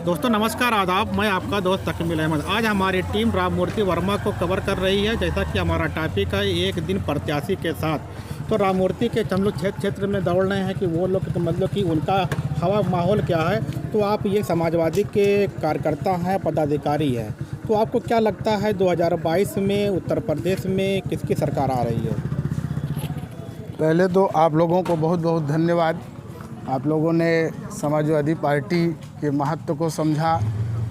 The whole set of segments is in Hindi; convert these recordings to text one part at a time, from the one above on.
दोस्तों नमस्कार आदाब, मैं आपका दोस्त तकमील अहमद। आज हमारी टीम राममूर्ति वर्मा को कवर कर रही है। जैसा कि हमारा टॉपिक है एक दिन प्रत्याशी के साथ, तो राममूर्ति के हम लोग क्षेत्र में दौड़ रहे हैं कि वो लोग तो मतलब कि उनका हवा माहौल क्या है। तो आप ये समाजवादी के कार्यकर्ता हैं, पदाधिकारी हैं, तो आपको क्या लगता है 2022 में उत्तर प्रदेश में किसकी सरकार आ रही है? पहले तो आप लोगों को बहुत बहुत धन्यवाद। आप लोगों ने समाजवादी पार्टी के महत्व को समझा,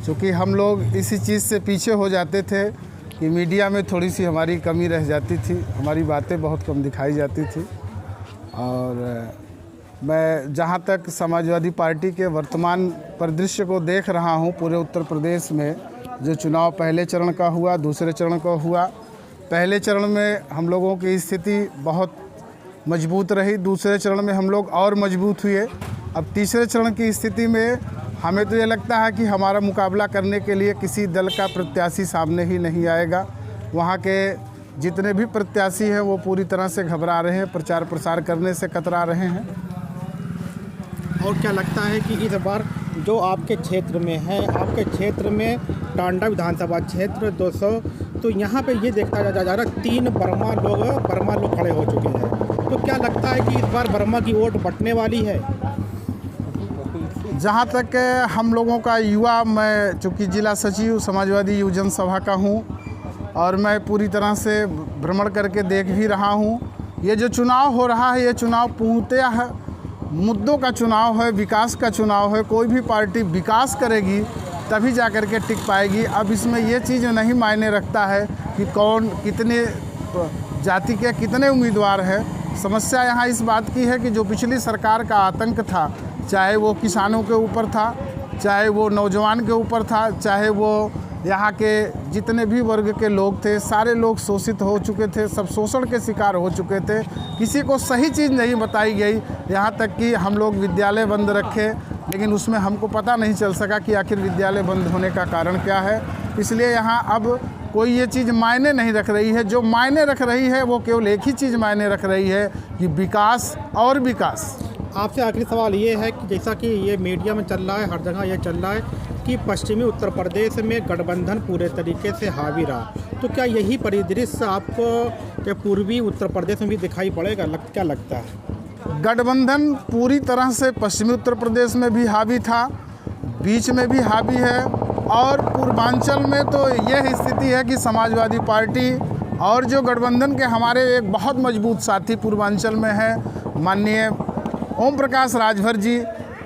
क्योंकि हम लोग इसी चीज़ से पीछे हो जाते थे कि मीडिया में थोड़ी सी हमारी कमी रह जाती थी, हमारी बातें बहुत कम दिखाई जाती थी। और मैं जहाँ तक समाजवादी पार्टी के वर्तमान परिदृश्य को देख रहा हूँ, पूरे उत्तर प्रदेश में जो चुनाव पहले चरण का हुआ, दूसरे चरण का हुआ, पहले चरण में हम लोगों की स्थिति बहुत मजबूत रही, दूसरे चरण में हम लोग और मजबूत हुए। अब तीसरे चरण की स्थिति में हमें तो ये लगता है कि हमारा मुकाबला करने के लिए किसी दल का प्रत्याशी सामने ही नहीं आएगा। वहाँ के जितने भी प्रत्याशी हैं वो पूरी तरह से घबरा रहे हैं, प्रचार प्रसार करने से कतरा रहे हैं। और क्या लगता है कि इस बार जो आपके क्षेत्र में है, आपके क्षेत्र में टांडा विधानसभा क्षेत्र 200, तो यहाँ पे ये देखा जा रहा है 3 वर्मा लोग खड़े हो चुके हैं। तो क्या लगता है कि इस बार वर्मा की वोट बंटने वाली है? जहाँ तक हम लोगों का युवा, मैं चूँकि जिला सचिव समाजवादी युव जनसभा का हूँ और मैं पूरी तरह से भ्रमण करके देख भी रहा हूँ। ये जो चुनाव हो रहा है, ये चुनाव पूर्णतः मुद्दों का चुनाव है, विकास का चुनाव है। कोई भी पार्टी विकास करेगी तभी जा कर के टिक पाएगी। अब इसमें ये चीज़ नहीं मायने रखता है कि कौन कितने जाति के कितने उम्मीदवार हैं। समस्या यहाँ इस बात की है कि जो पिछली सरकार का आतंक था, चाहे वो किसानों के ऊपर था, चाहे वो नौजवान के ऊपर था, चाहे वो यहाँ के जितने भी वर्ग के लोग थे, सारे लोग शोषित हो चुके थे, सब शोषण के शिकार हो चुके थे। किसी को सही चीज़ नहीं बताई गई। यहाँ तक कि हम लोग विद्यालय बंद रखे, लेकिन उसमें हमको पता नहीं चल सका कि आखिर विद्यालय बंद होने का कारण क्या है। इसलिए यहाँ अब कोई ये चीज़ मायने नहीं रख रही है। जो मायने रख रही है वो केवल एक ही चीज़ मायने रख रही है कि विकास और विकास। आपसे आखिरी सवाल ये है कि जैसा कि ये मीडिया में चल रहा है, हर जगह ये चल रहा है कि पश्चिमी उत्तर प्रदेश में गठबंधन पूरे तरीके से हावी रहा, तो क्या यही परिदृश्य आपको पूर्वी उत्तर प्रदेश में भी दिखाई पड़ेगा? क्या लगता है? गठबंधन पूरी तरह से पश्चिमी उत्तर प्रदेश में भी हावी था, बीच में भी हावी है, और पूर्वांचल में तो यह स्थिति है कि समाजवादी पार्टी और जो गठबंधन के हमारे एक बहुत मजबूत साथी पूर्वांचल में हैं, माननीय ओम प्रकाश राजभर जी,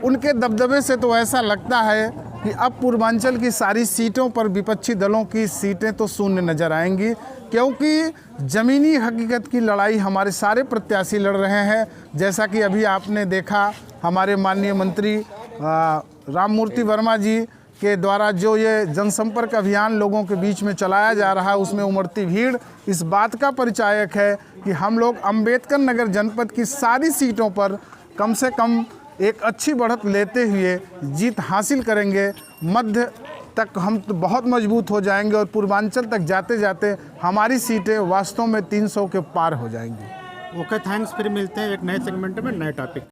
उनके दबदबे से तो ऐसा लगता है कि अब पूर्वांचल की सारी सीटों पर विपक्षी दलों की सीटें तो शून्य नज़र आएंगी, क्योंकि ज़मीनी हकीकत की लड़ाई हमारे सारे प्रत्याशी लड़ रहे हैं। जैसा कि अभी आपने देखा, हमारे माननीय मंत्री राममूर्ति वर्मा जी के द्वारा जो ये जनसंपर्क अभियान लोगों के बीच में चलाया जा रहा है, उसमें उमड़ती भीड़ इस बात का परिचायक है कि हम लोग अम्बेडकर नगर जनपद की सारी सीटों पर कम से कम एक अच्छी बढ़त लेते हुए जीत हासिल करेंगे। मध्य तक हम तो बहुत मजबूत हो जाएंगे और पूर्वांचल तक जाते जाते हमारी सीटें वास्तव में 300 के पार हो जाएंगी। Okay, thanks. फिर मिलते हैं एक नए सेगमेंट में, नए टॉपिक।